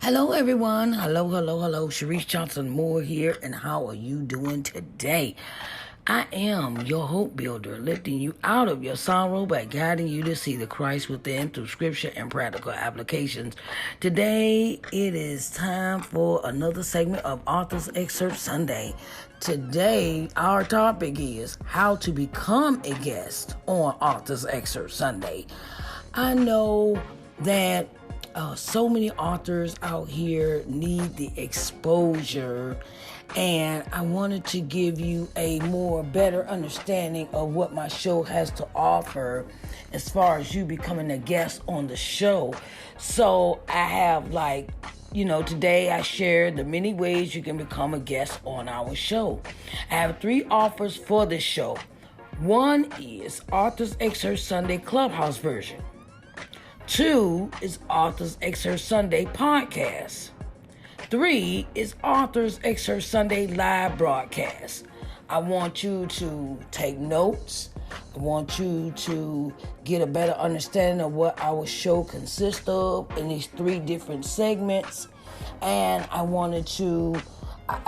Hello, everyone. Hello. Sharice Johnson Moore here, and how are you doing today? I am your hope builder, lifting you out of your sorrow by guiding you to see the Christ within through scripture and practical applications. Today, it is time for another segment of Author's Excerpt Sunday. Today, our topic is how to become a guest on Author's Excerpt Sunday. I know that so many authors out here need the exposure, and I wanted to give you a better understanding of what my show has to offer as far as you becoming a guest on the show. So I have today I shared the many ways you can become a guest on our show. I have 3 offers for this show. One is Author's Excerpt Sunday Clubhouse version. 2 is Author's Excerpt Sunday podcast. 3 is Author's Excerpt Sunday live broadcast. I want you to take notes. I want you to get a better understanding of what our show consists of in these 3 different segments. And I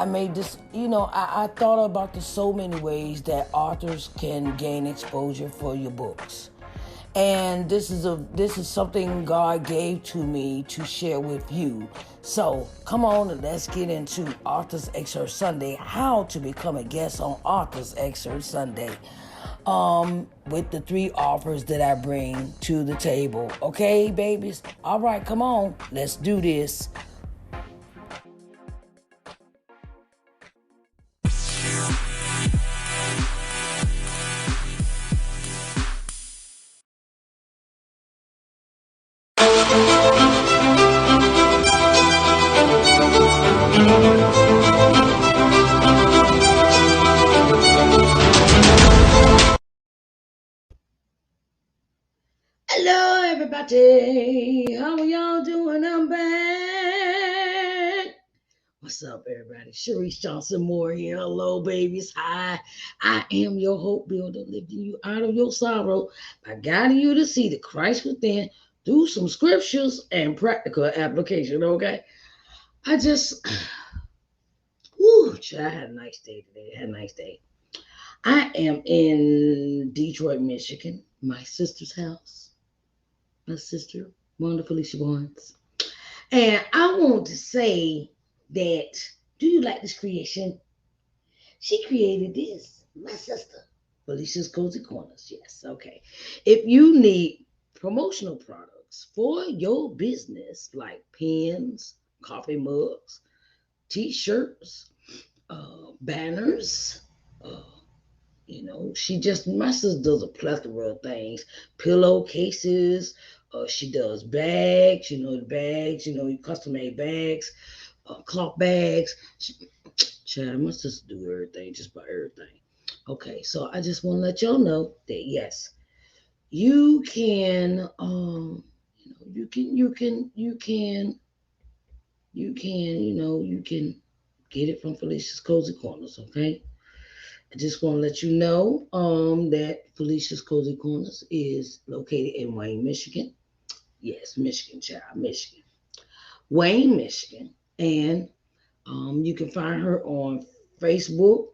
made this, I thought about this so many ways that authors can gain exposure for your books. And this is something God gave to me to share with you. So come on and let's get into Author's Excerpt Sunday, how to become a guest on Author's Excerpt Sunday, with the 3 offers that I bring to the table. Okay, babies? All right, come on. Let's do this. Hello, everybody. How are y'all doing? I'm back. What's up, everybody? Sharice Johnson Moore here. Hello, babies. Hi. I am your hope builder, lifting you out of your sorrow by guiding you to see the Christ within through some scriptures and practical application, okay? I had a nice day today. I am in Detroit, Michigan, my sister's house. My sister, Wanda Felicia Barnes. And I want to say that, do you like this creation? She created this, my sister, Felicia's Cozy Corners. Yes, okay. If you need promotional products for your business, like pens, coffee mugs, t-shirts, banners, my sister does a plethora of things. Pillowcases, she does bags, custom-made bags, cloth bags. My sister do everything, just about everything. Okay, so I just want to let y'all know that yes, you can, you can get it from Felicia's Cozy Corners, okay? I just want to let you know that Felicia's Cozy Corners is located in Wayne, Michigan. Yes, Michigan, child, Michigan. Wayne, Michigan. And you can find her on Facebook.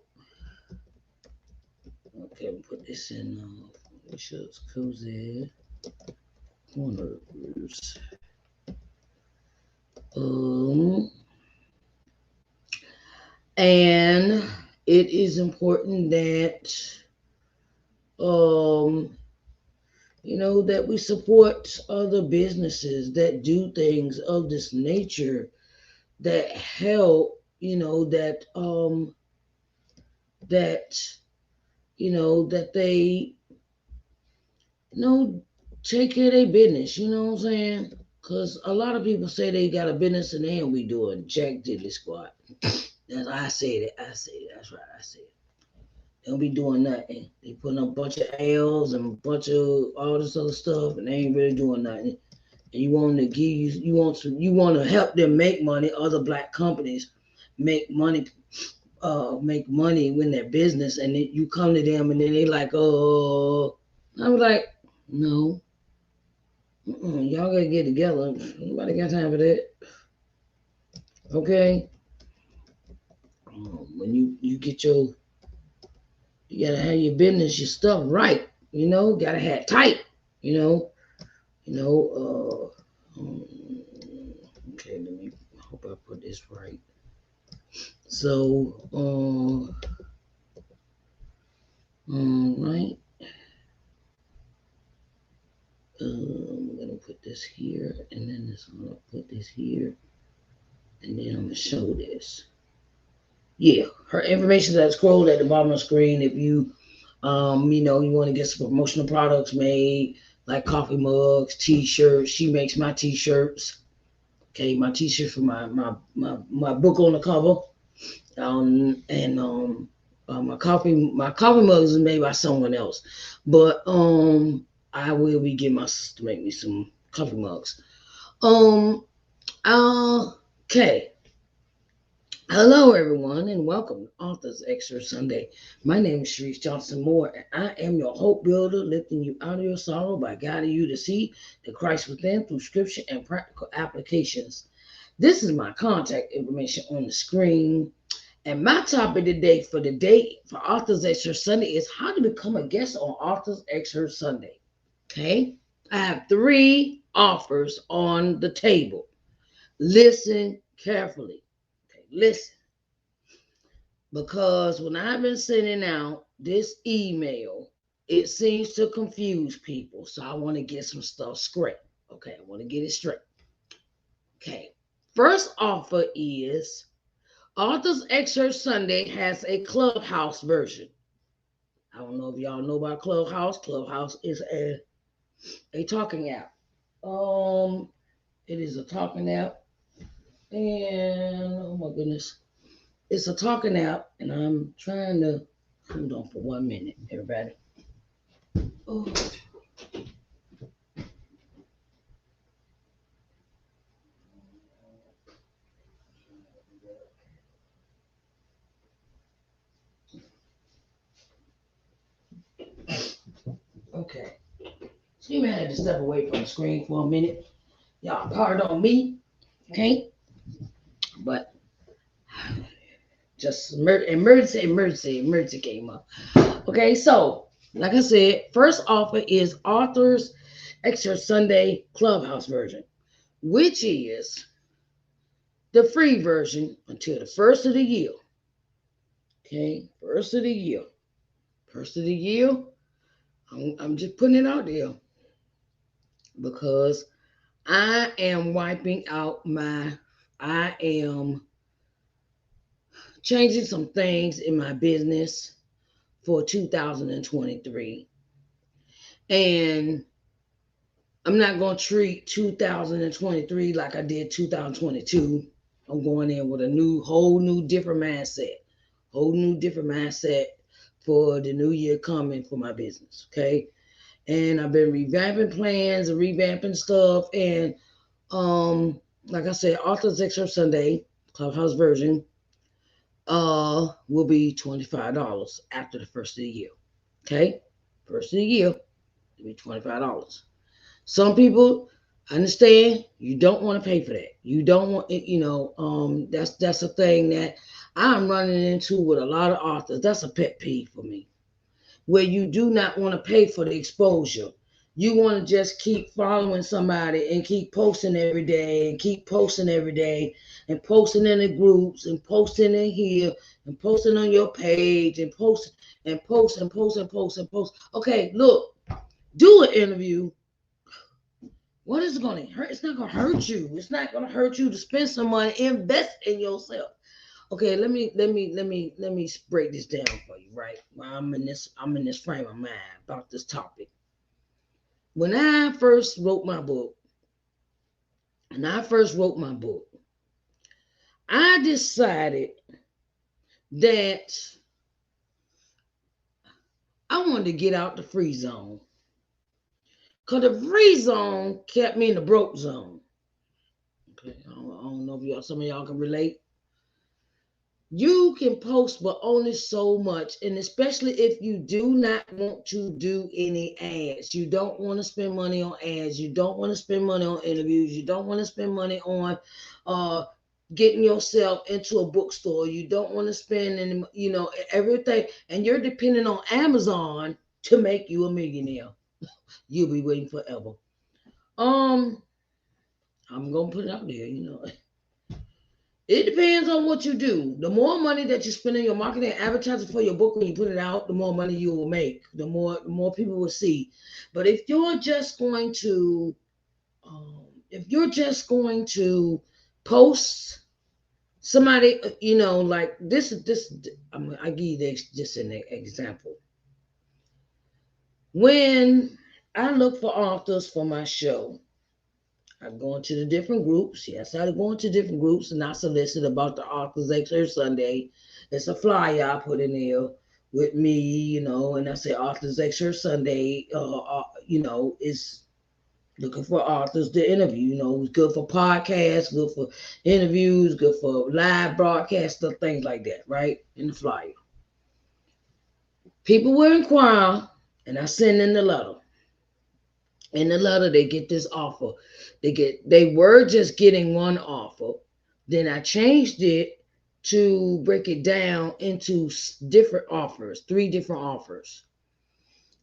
Okay, we'll put this in Felicia's Cozy Corners. And it is important that that we support other businesses that do things of this nature that help, that they, take care of their business, you know what I'm saying? Because a lot of people say they got a business and they ain't be doing jack diddly squat. I said it. That's right, I said it. They don't be doing nothing. They putting up a bunch of L's and a bunch of all this other stuff, and they ain't really doing nothing. And you want to help them make money. Other black companies make money in their business, and then you come to them, and then they like, oh, I was like, no, y'all gotta get together. Nobody got time for that. Okay? When you get you gotta have your business, your stuff right. Gotta have it tight. You know, okay, I hope I put this right. So, right. I'm gonna put this here, and then I'm gonna put this here, and then I'm gonna show this. Yeah, her information is scrolled at the bottom of the screen. If you, you want to get some promotional products made, like coffee mugs, T-shirts. She makes my T-shirts. Okay, my T-shirts for my book on the cover. And my coffee mugs is made by someone else, but I will be getting my sister to make me some coffee mugs. Okay. Hello, everyone, and welcome to Author's Excerpt Sunday. My name is Sharice Johnson Moore, and I am your hope builder, lifting you out of your sorrow by guiding you to see the Christ within through scripture and practical applications. This is my contact information on the screen. And my topic today for Author's Excerpt Sunday is how to become a guest on Author's Excerpt Sunday. Okay? I have 3 offers on the table. Listen carefully. Okay, listen. Because when I've been sending out this email, it seems to confuse people. So I want to get some stuff straight. Okay, I want to get it straight. Okay. First offer is Author's Excerpt Sunday has a Clubhouse version. I don't know if y'all know about Clubhouse. Clubhouse is a talking app. It is a talking app. And oh my goodness. It's a talking app, and I'm trying to hold on for 1 minute, everybody. Oh. Okay. So you may have to step away from the screen for a minute. Y'all pardon me. Okay? But just emergency came up. Okay, so like I said, first offer is Author's Excerpt Sunday Clubhouse version, which is the free version until the first of the year. Okay, first of the year. First of the year, I'm just putting it out there because I am changing some things in my business for 2023. And I'm not going to treat 2023 like I did 2022. I'm going in with a whole new different mindset for the new year coming for my business. Okay. And I've been revamping plans and revamping stuff. And like I said, Author's Excerpt Sunday, Clubhouse version, will be $25 after the first of the year. Okay? First of the year, it'll be $25. Some people understand you don't want to pay for that. You don't want that's a thing that I'm running into with a lot of authors. That's a pet peeve for me, where you do not want to pay for the exposure. You want to just keep following somebody and keep posting every day and keep posting every day and posting in the groups and posting in here and posting on your page and post and post and post and post and post. Okay, look, do an interview. What is it going to hurt? It's not going to hurt you. It's not going to hurt you to spend some money, invest in yourself. Okay, let me break this down for you, right? I'm in this frame of mind about this topic. When I first wrote my book, I decided that I wanted to get out the free zone. Because the free zone kept me in the broke zone. Okay, I don't know if some of y'all can relate. You can post, but only so much. And especially if you do not want to do any ads. You don't want to spend money on ads. You don't want to spend money on interviews. You don't want to spend money on getting yourself into a bookstore. You don't want to spend any, everything, and you're depending on Amazon to make you a millionaire. You'll be waiting forever. Um, I'm gonna put it out there. It depends on what you do. The more money that you spend in your marketing and advertising for your book when you put it out, the more money you will make. The more people will see. But if you're just going to post somebody, like this. I give you just an example. When I look for authors for my show, I go into the different groups. Yes, I go into different groups and I solicit about the Authors Excerpt Sunday. It's a flyer I put in there with me, and I say Authors Excerpt Sunday, is looking for authors to interview. It's good for podcasts, good for interviews, good for live broadcasts, stuff, things like that, right? In the flyer. People will inquire and I send in the letter. In the letter, they get this offer. They were just getting one offer. Then I changed it to break it down into different offers, 3 different offers.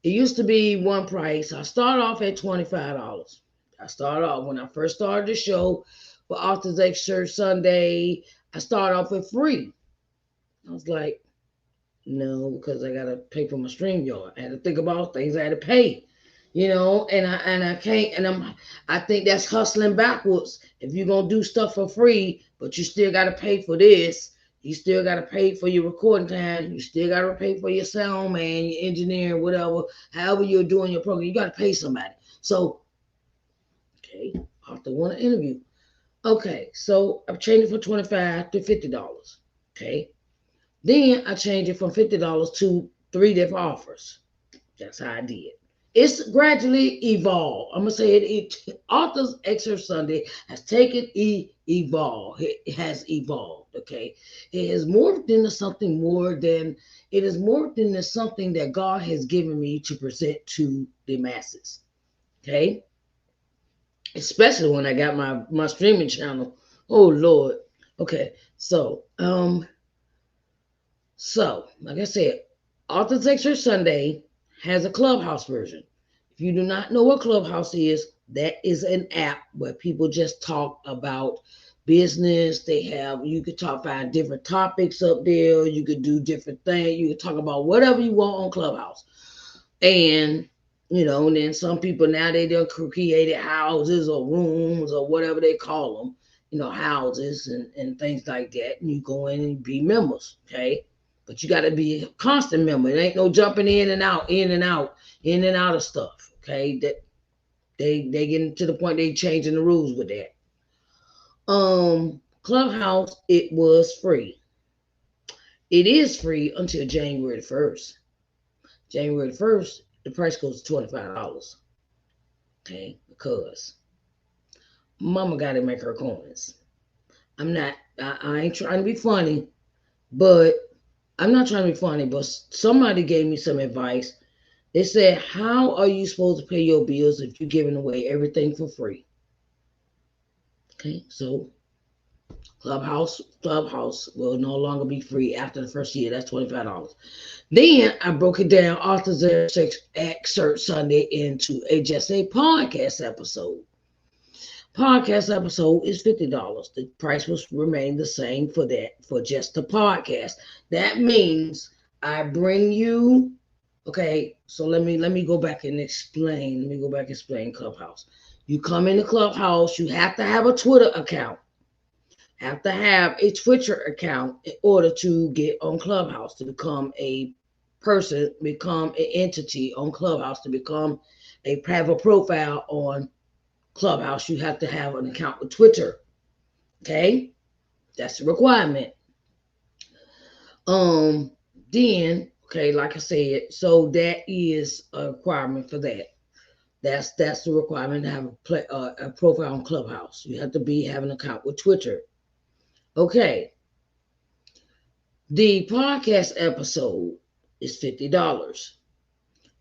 It used to be one price. I started off at $25. I started off when I first started the show for Authors Excerpt Sunday. I started off with free. I was like, no, because I gotta pay for my StreamYard. I had to think about things I had to pay. And I can't, and I think that's hustling backwards. If you're gonna do stuff for free, but you still gotta pay for this, you still gotta pay for your recording time, you still gotta pay for your sound man, your engineer, whatever, however you're doing your program, you gotta pay somebody. So, okay, author want to interview. Okay, so I've changed it from $25 to $50. Okay, then I changed it from $50 to 3 different offers. That's how I did. It's gradually evolved. I'm gonna say it. Authors Excerpt Sunday has taken evolved. It has evolved. Okay, it has morphed into something more than it is morphed into something that God has given me to present to the masses. Okay, especially when I got my streaming channel. Oh Lord. Okay, so like I said, Authors Excerpt Sunday has a Clubhouse version. If you do not know what Clubhouse is, that is an app where people just talk about business. You could talk about different topics up there. You could do different things. You could talk about whatever you want on Clubhouse. And, and then some people now they done created houses or rooms or whatever they call them, houses and things like that. And you go in and be members, okay? But you got to be a constant member. It ain't no jumping in and out, in and out, in and out of stuff. Okay, that they getting to the point they changing the rules with that. Clubhouse, it was free. It is free until January 1st. January 1st, the price goes to $25. Okay, because Mama got to make her coins. I ain't trying to be funny, but I'm not trying to be funny, but somebody gave me some advice. They said, how are you supposed to pay your bills if you're giving away everything for free? Okay, so Clubhouse will no longer be free after the first year. That's $25. Then I broke it down, Authors Excerpt Sunday, into just a podcast episode. Podcast episode is $50. The price will remain the same for just the podcast. That means I bring you. Okay, so let me go back and explain. Let me go back and explain Clubhouse. You come into Clubhouse, you have to have a Twitter account. Have to have a Twitter account in order to get on Clubhouse, to become a person, become an entity on Clubhouse, to have a profile on Clubhouse. You have to have an account with Twitter. Okay, that's the requirement. Then, okay, like I said, so that is a requirement for that. That's the requirement to have a profile on Clubhouse. You have to have an account with Twitter. Okay. The podcast episode is $50.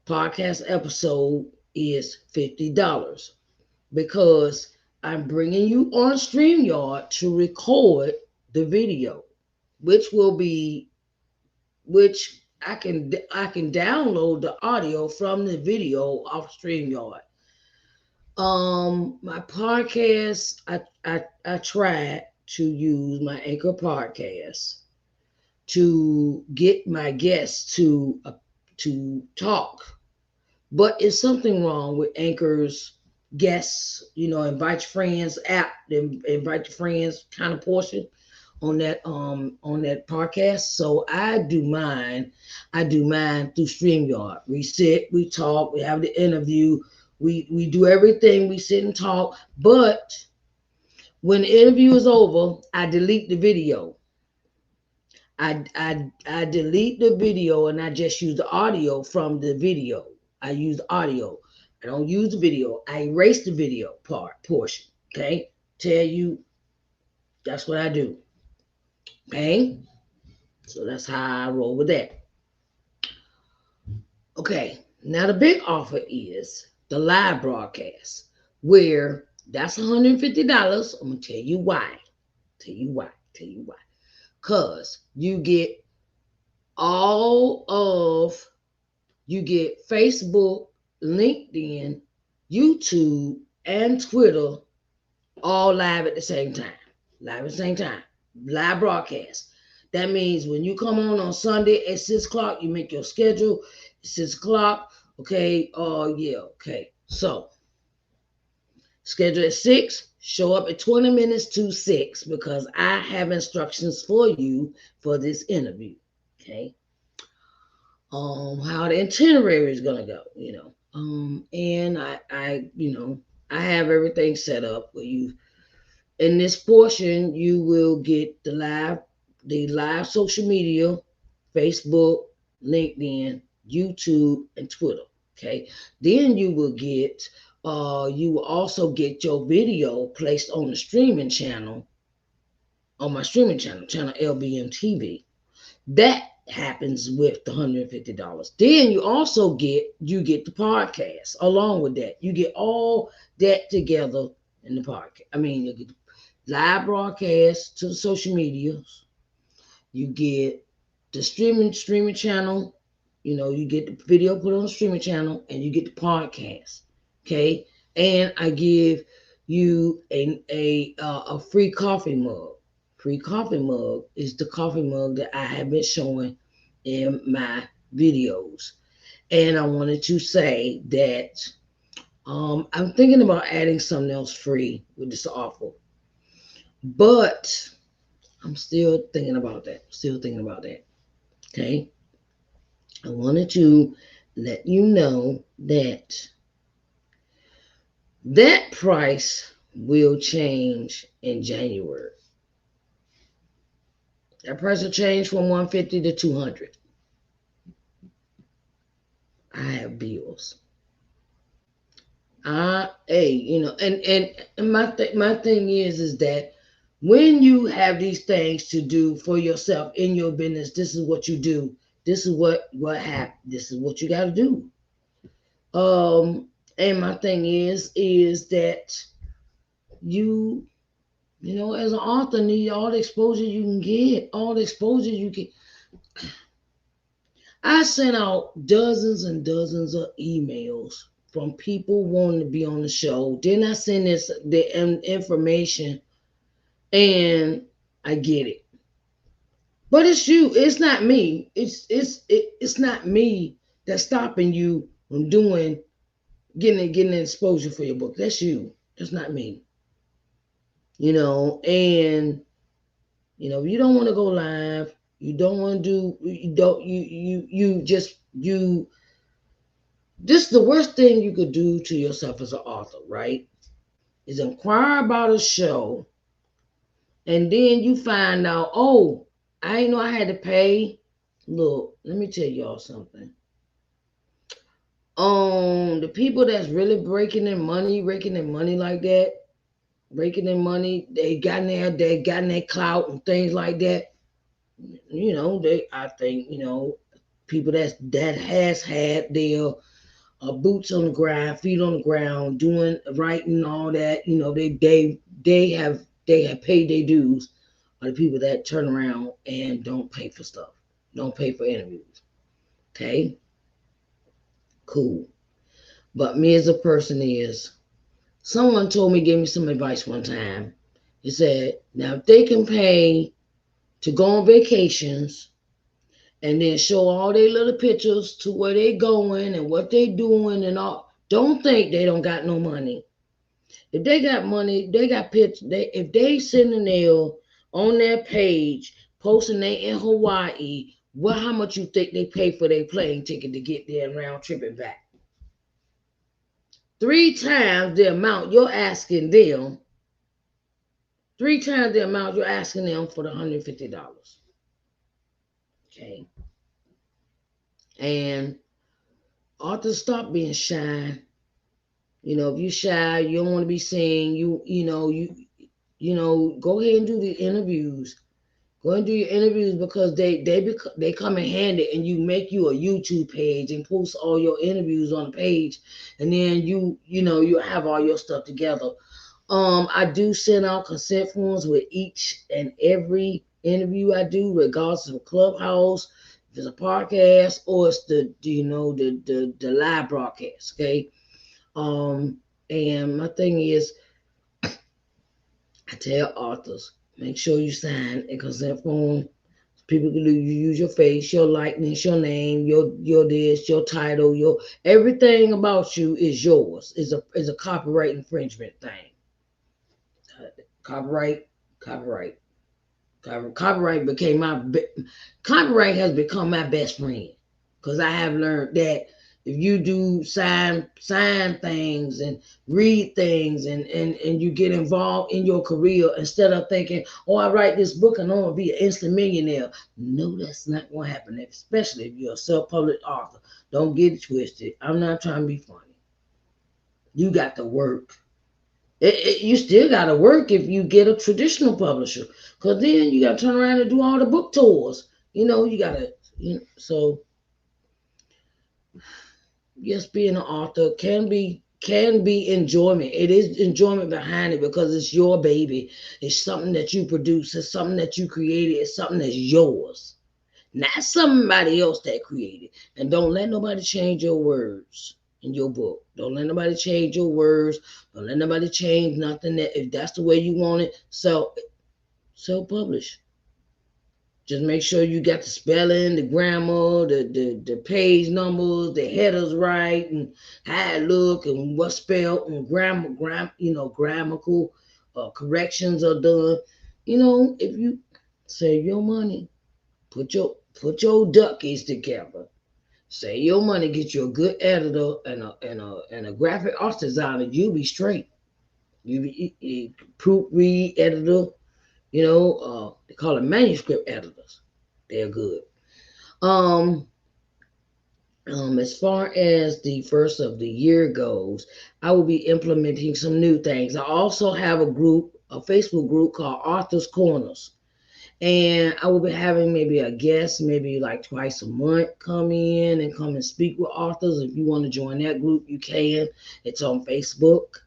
Podcast episode is $50 because I'm bringing you on StreamYard to record the video, which will be, which I can download the audio from the video off StreamYard. My podcast, I tried to use my Anchor podcast to get my guests to talk, but it's something wrong with Anchor's guests. Invite your friends app, then invite your friends kind of portion on that podcast. So I do mine through StreamYard. We sit, we talk, we have the interview, we do everything, we sit and talk. But when the interview is over, I delete the video. I delete the video and I just use the audio from the video. I use the audio. I don't use the video. I erase the video portion. Okay? Tell you that's what I do. Okay? So that's how I roll with that. Okay, now the big offer is the live broadcast, where that's $150. I'm gonna tell you why. Cause you get you get Facebook, LinkedIn, YouTube, and Twitter all live at the same time. Live broadcast. That means when you come on Sunday at 6 o'clock, you make your schedule. 6 o'clock. Okay. Yeah. Okay. So schedule at 6. Show up at 20 minutes to 6 because I have instructions for you for this interview. Okay. How the itinerary is gonna go. And I have everything set up where you. In this portion, you will get the live social media, Facebook, LinkedIn, YouTube, and Twitter. Okay. Then you will also get your video placed on the streaming channel, on my streaming channel LBM TV. That happens with the $150. Then you also get the podcast along with that. You get all that together in the podcast. You get live broadcast to the social medias. You get the streaming channel. You get the video put on the streaming channel, and you get the podcast. Okay, and I give you a free coffee mug. Free coffee mug is the coffee mug that I have been showing in my videos. And I wanted to say that I'm thinking about adding something else free with this offer. But I'm still thinking about that. Okay. I wanted to let you know that price will change in January. That price will change from $150 to $200. I have bills. And my thing is that when you have these things to do for yourself in your business, this is what you do. This is what happens. This is what you got to do. And my thing is that you as an author need all the exposure you can get, I sent out dozens and dozens of emails from people wanting to be on the show. Then I send the information, and I get it. But it's you. It's not me. It's not me that's stopping you from getting exposure for your book. That's you. That's not me. And you don't want to go live. You don't want to do. This is the worst thing you could do to yourself as an author, right? Is inquire about a show, and then you find out, oh, I didn't know I had to pay. Look, let me tell y'all something. The people that's really raking their money like that, they got in their clout and things like that. I think, people that has had their boots on the ground, feet on the ground, doing writing, all that. They have paid their dues. Are the people that turn around and don't pay for stuff, don't pay for interviews. Okay, cool. But me as a person is, someone told me, gave me some advice one time. He said, now if they can pay to go on vacations and then show all their little pictures to where they going and what they doing and all, don't think they don't got no money. If they got money, they got pictures. If they sitting there on their page posting they in Hawaii, well, how much you think they pay for their plane ticket to get there and round trip and back? 3 times the amount you're asking them. 3 times the amount you're asking them for the $150. Okay. And authors, stop being shy. If you shy, you don't want to be seen. Go ahead and do the interviews. Go and do your interviews, because they come in handy, and you make you a YouTube page and post all your interviews on the page, and then you have all your stuff together. I do send out consent forms with each and every interview I do, regardless of Clubhouse, if it's a podcast or it's the live broadcast. Okay. And my thing is, I tell authors, make sure you sign a consent form. People can use your face, your likeness, your name, your this, your title, your everything about you is yours. Is a copyright infringement thing. Copyright, copyright, copyright copyright has become my best friend, because I have learned that if you do sign things and read things, and you get involved in your career, instead of thinking, oh, I write this book and I'm gonna be an instant millionaire. No, that's not gonna happen, especially if you're a self-published author. Don't get it twisted. I'm not trying to be funny. You got to work. You still got to work if you get a traditional publisher, because then you got to turn around and do all the book tours. You got to, so yes, being an author can be enjoyment. It is enjoyment behind it, because it's your baby. It's something that you produce. It's something that you created. It's something that's yours, not somebody else that created. And don't let nobody change your words in your book. Don't let nobody change your words. Don't let nobody change nothing. That if that's the way you want it, self-publish. Just make sure you got the spelling, the grammar, the page numbers, the headers right, and how it look, and what's spelled, and grammatical corrections are done. If you save your money, put your duckies together. Save your money, get you a good editor and a graphic arts designer. You'll be straight. You be proofread editor. They call it manuscript editors. They're good. As far as the first of the year goes, I will be implementing some new things. I also have a Facebook group called Authors Corners. And I will be having maybe a guest, maybe like twice a month, come in and come and speak with authors. If you want to join that group, you can. It's on Facebook.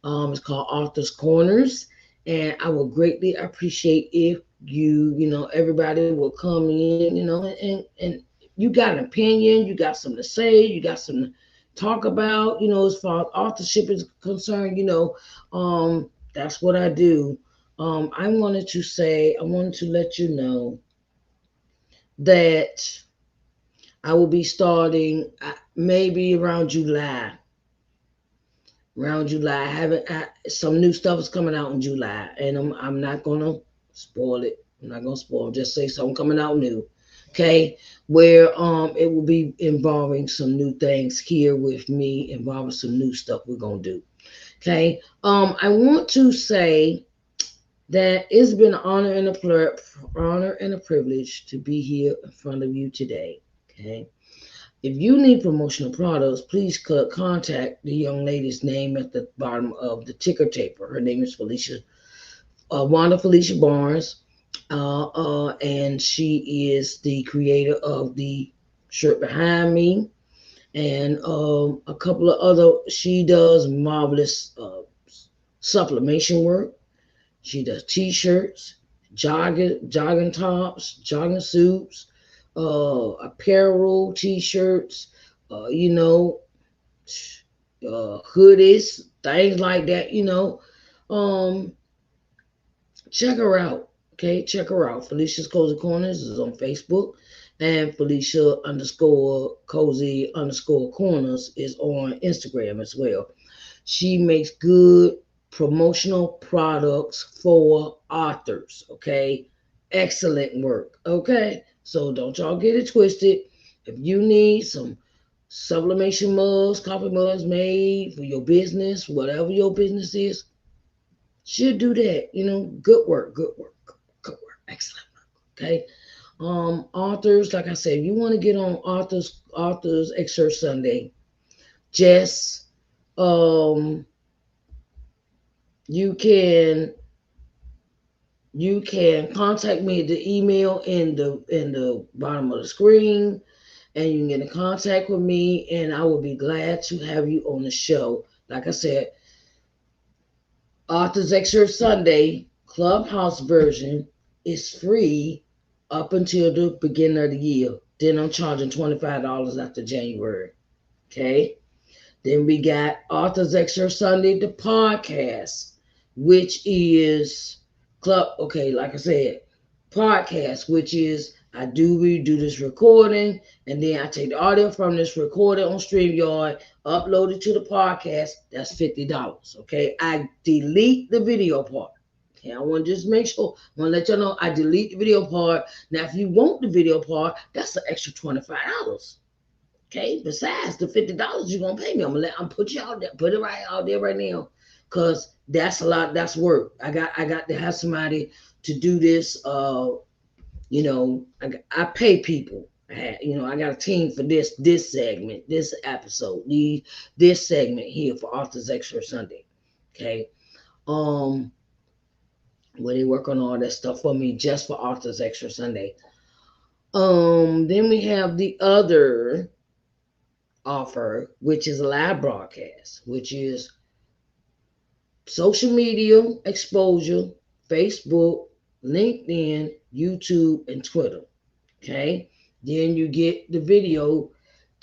It's called Authors Corners. And I would greatly appreciate if everybody will come in, and you got an opinion, you got something to say, you got something to talk about, as far as authorship is concerned, that's what I do. I wanted to let you know that I will be starting maybe around July. Some new stuff is coming out in July, and I'm not gonna spoil it. I'm not gonna spoil. Just say something coming out new, okay? Where it will be involving some new things here with me, involving some new stuff we're gonna do, okay? I want to say that it's been an honor and a privilege to be here in front of you today, okay? If you need promotional products, please contact the young lady's name at the bottom of the ticker taper. Her name is Wanda Felicia Barnes, and she is the creator of the shirt behind me. and a couple of other. She does marvelous supplementation work. She does t-shirts, jogging tops, jogging suits, apparel, t-shirts, you know, hoodies, things like that. Um, check her out. Okay, check her out. Felicia's Cozy Corners is on Facebook, and Felicia underscore Cozy underscore Corners is on Instagram as well. She makes good promotional products for authors. Okay, excellent work. Okay, so don't y'all get it twisted. If you need some sublimation mugs, coffee mugs made for your business, whatever your business is, she'll do that. Good work, good work, good work, excellent work. Okay. Authors, like I said, if you want to get on authors Excerpt Sunday, just um you can contact me at the email in the bottom of the screen, and you can get in contact with me, and I will be glad to have you on the show. Like I said, Authors Excerpt Sunday Clubhouse version is free up until the beginning of the year. Then I'm charging $25 after January. Okay. Then we got Authors Excerpt Sunday, the podcast, which is okay, like I said, podcast, which is we do this recording, and then I take the audio from this recording on StreamYard, upload it to the podcast. That's $50. Okay. I delete the video part. Okay, I want to just make sure, I want to let y'all know I delete the video part. Now, if you want the video part, that's an extra $25. Okay, besides the $50 you're gonna pay me, I'm put you out there, put it right out there right now, cause that's a lot. That's work. I got to have somebody to do this. I pay people. I got a team for this segment, this episode, this segment here for Authors Extra Sunday. Okay, um, where they work on all that stuff for me just for Authors Extra Sunday. Then we have the other offer, which is live broadcast, which is social media exposure, Facebook, LinkedIn, YouTube, and Twitter. Okay. Then you get the video.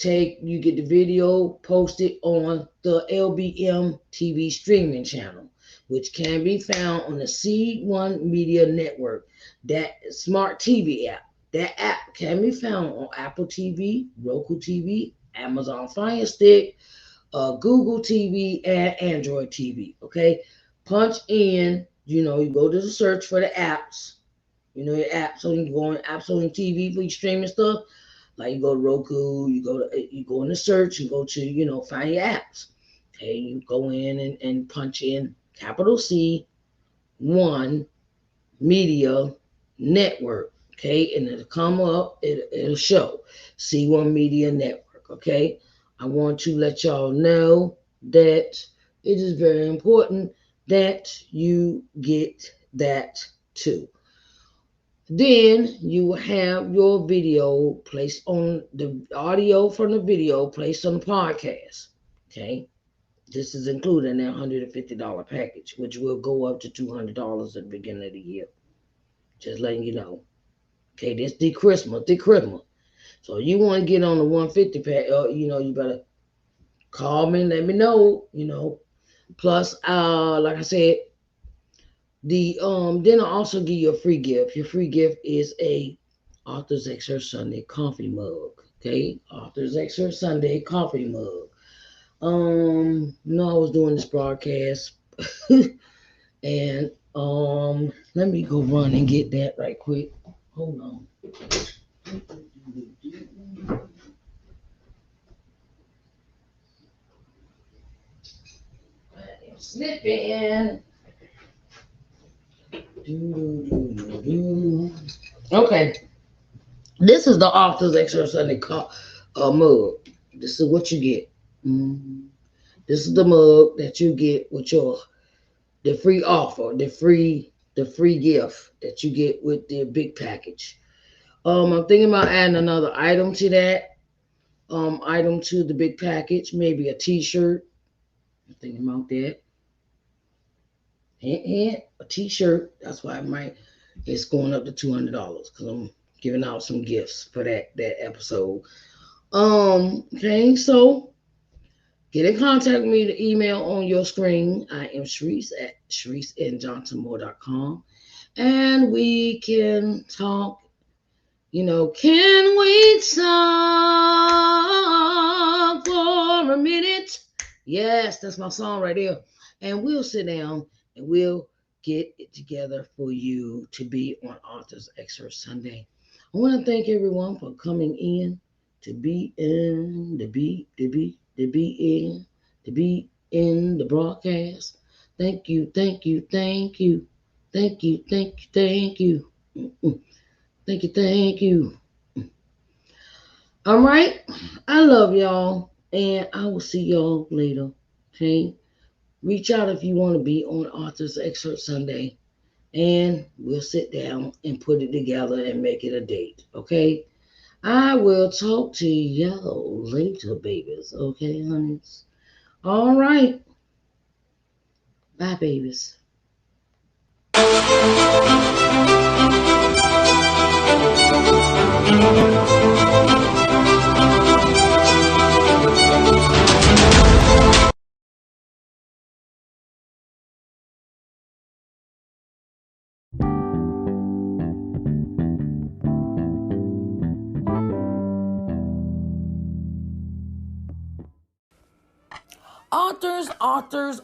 You get the video posted on the LBM TV streaming channel, which can be found on the C1 Media Network, that smart TV app. That app can be found on Apple TV, Roku TV, Amazon Fire Stick, Google TV, and Android TV. Okay, punch in. You go to the search for the apps. Your apps, so you go on apps on TV for your streaming stuff. Like you go to Roku, you go in the search, you go to find your apps. Okay, you go in and punch in capital C1 Media Network. Okay, and it'll come up. It'll show C1 Media Network. Okay, I want to let y'all know that it is very important that you get that too. Then you will have your video placed on the audio from the video placed on the podcast. Okay. This is included in that $150 package, which will go up to $200 at the beginning of the year. Just letting you know. Okay, this the Christmas. So you want to get on the 150 pack, you better call me and let me know, Plus, like I said, then I'll also give you a free gift. Your free gift is a Authors Excerpt Sunday coffee mug. Okay, Authors Excerpt Sunday coffee mug. I was doing this broadcast, and let me go run and get that right quick. Hold on. Slipping. Okay, this is the Authors Excerpt Sunday mug. This is what you get. This is the mug that you get with the free offer, the free gift that you get with the big package. I'm thinking about adding another item to that. item to the big package. Maybe a t-shirt. I'm thinking about that. And a t-shirt. That's why it's going up to $200 because I'm giving out some gifts for that episode. Okay, so get in contact with me. The email on your screen. I am Sharice at ShariceandJohnsonMoore.com. And we can talk. Can we talk for a minute? Yes, that's my song right there. And we'll sit down and we'll get it together for you to be on Author's Excerpt Sunday. I want to thank everyone for coming in to be in the broadcast. Thank you. Thank you. Thank you. Thank you. Thank you. Thank you. All right. I love y'all. And I will see y'all later. Okay. Reach out if you want to be on Author's Excerpt Sunday. And we'll sit down and put it together and make it a date. Okay. I will talk to y'all later, babies. Okay, honeys. All right. Bye, babies.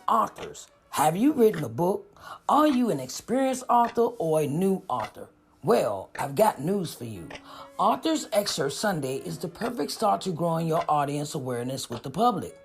Authors. Have you written a book? Are you an experienced author or a new author? Well, I've got news for you. Author's Excerpt Sunday is the perfect start to growing your audience awareness with the public.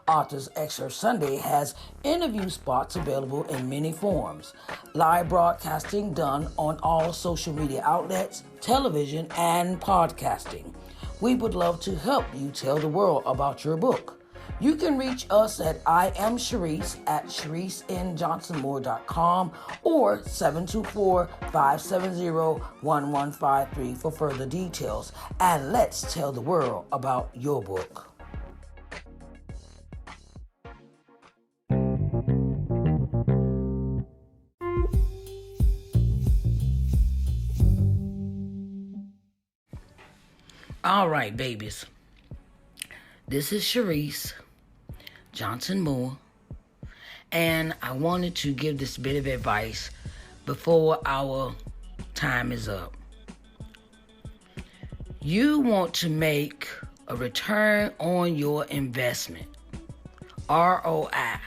Author's Excerpt Sunday has interview spots available in many forms. Live broadcasting done on all social media outlets, television, and podcasting. We would love to help you tell the world about your book. You can reach us at I am Sharice at ShariceandJohnsonMoore.com or 724-570-1153 for further details. And let's tell the world about your book. All right, babies. This is Sharice Johnson Moore, and I wanted to give this bit of advice before our time is up. You want to make a return on your investment. ROI,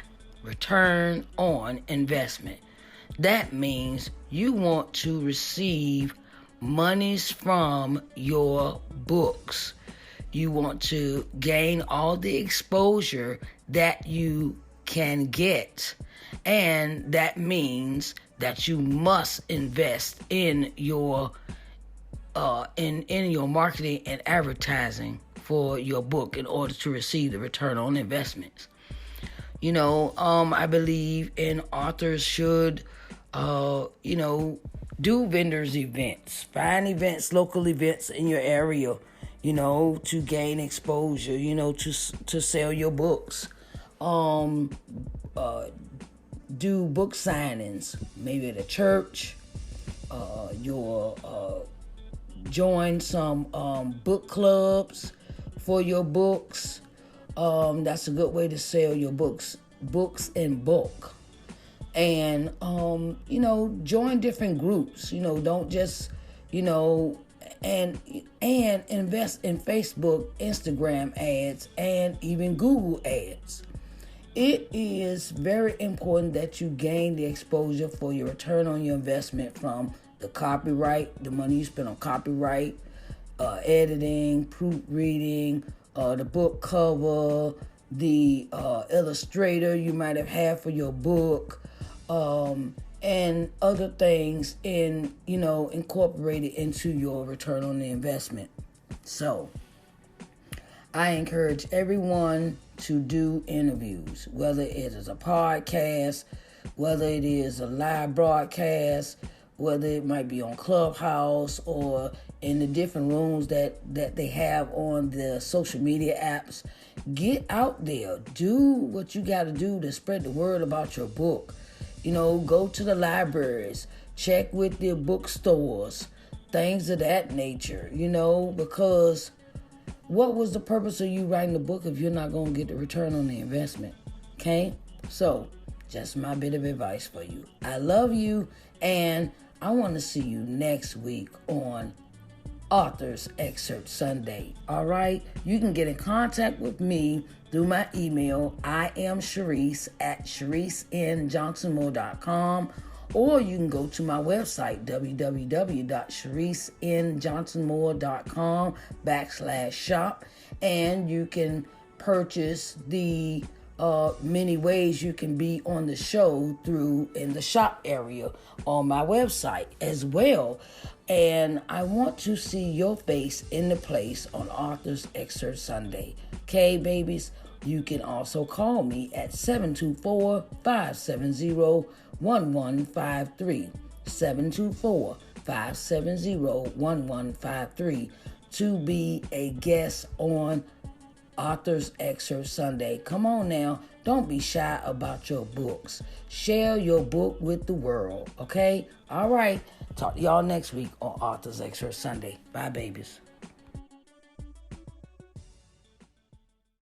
return on investment. That means you want to receive monies from your books. You want to gain all the exposure that you can get. And that means that you must invest in your in your marketing and advertising for your book in order to receive the return on investments. I believe in authors should do vendors events, find events, local events in your area, to gain exposure, to sell your books. Do book signings, maybe at a church. Join some book clubs for your books. That's a good way to sell your books in bulk. And, join different groups, don't just, and invest in Facebook, Instagram ads, and even Google ads. It is very important that you gain the exposure for your return on your investment from the copyright, the money you spend on copyright, editing, proofreading, the book cover, the illustrator you might have had for your book, and other things incorporated into your return on the investment. So I encourage everyone to do interviews, whether it is a podcast, whether it is a live broadcast, whether it might be on Clubhouse or in the different rooms that they have on the social media apps. Get out there. Do what you got to do to spread the word about your book. Go to the libraries. Check with the bookstores. Things of that nature, because what was the purpose of you writing the book if you're not going to get the return on the investment? Okay? So, just my bit of advice for you. I love you, and I want to see you next week on Author's Excerpt Sunday. All right? You can get in contact with me through my email. I am Sharice at ShariceNJohnsonMoore.com. Or you can go to my website, www.sharicenjohnsonmoore.com/shop, and you can purchase the many ways you can be on the show through in the shop area on my website as well. And I want to see your face in the place on Author's Excerpt Sunday. Okay, babies? You can also call me at 724-570-1153. 724-570-1153 to be a guest on Author's Excerpt Sunday. Come on now. Don't be shy about your books. Share your book with the world, okay? All right. Talk to y'all next week on Author's Excerpt Sunday. Bye, babies.